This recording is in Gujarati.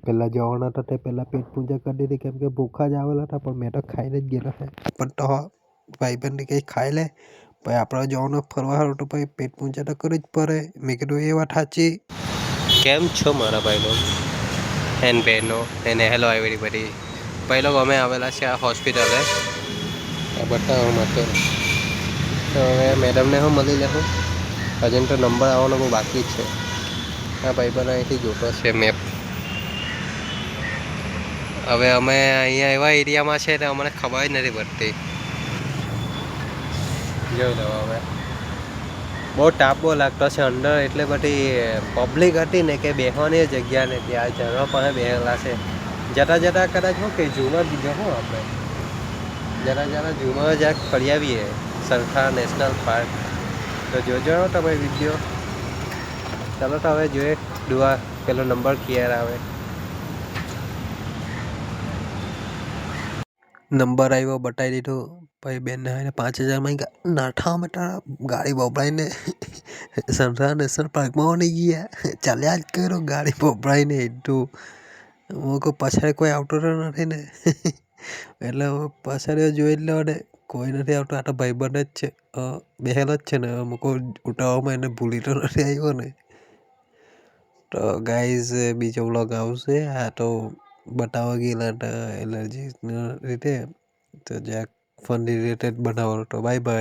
પહેલાં જવાના હતા તે પહેલાં પેટ પૂજા કરી દીધી, કેમ કે ભૂખા જ આવેલા હતા. પણ મેં તો ખાઈને જ ગયેલો છે. પણ તો ભાઈબંધને કંઈ ખાઈ લે પછી આપણે જવાનું ફરવા સારું તો પછી પેટ પૂજા તો કરવી જ પડે. મેં કીધું એ વાત સાચી. કેમ છો મારા ભાઈઓ એન્ડ બહેનો એને હેલો એવરીબડી. ભાઈ લોકો અમે આવેલા છે આ હોસ્પિટલે બતાવવા માટે. તો હવે મેડમને હું મળી લેવું. હજુ તો નંબર આવવાનો બહુ બાકી જ છે. આ ભાઈબંધ અહીંથી જોતો છે મેપ. હવે અમે અહીંયા એવા એરિયામાં છે તો અમને ખબર જ નથી પડતી. જોઈ લો હવે બહુ તાપ બહુ લાગતો છે અંદર. એટલે બધી પબ્લિક હતી ને કે બેસવાની જગ્યા ને ત્યાં ઝરણા પાસે બેસેલા છે. જતા કદાચ શું કે ઝૂમાં જવું આપણે જરા ઝૂમાં જરાક ફરી આવીએ. સરખા નેશનલ પાર્ક તો જોજો તમે વિડીયો. ચાલો તો હવે જોઈએ દુઆ પેલો નંબર ક્લિયર આવે. નંબર આવ્યો, બતાવી દીધું. પછી બેનને હારે 5,000 માંગ્યા. નાઠા અમે તારા ગાડી બબડાઈને સરદાર નેશનલ પાર્કમાં નહીં ગયા. ચાલ્યા જ કરો ગાડી બબડાઈને એટલું. હું કહું પાછળ કોઈ આવતો તો નથી ને. એટલે પાછળ જોઈ જ લેવા દે કોઈ નથી આવતો. આ તો ભાઈબંધ જ છે, બેસેલો જ છે ને. અમુક ઉતાવળમાં એને ભૂલી તો નથી આવ્યો ને. તો ગાઈઝ બીજો વ્લોગ આવશે. આ તો બતાવવા ગયેલા હતા એલર્જીના રીતે. તો જ્યાંક ફન રિલેટેડ બનાવવાનો. તો બાય બાય.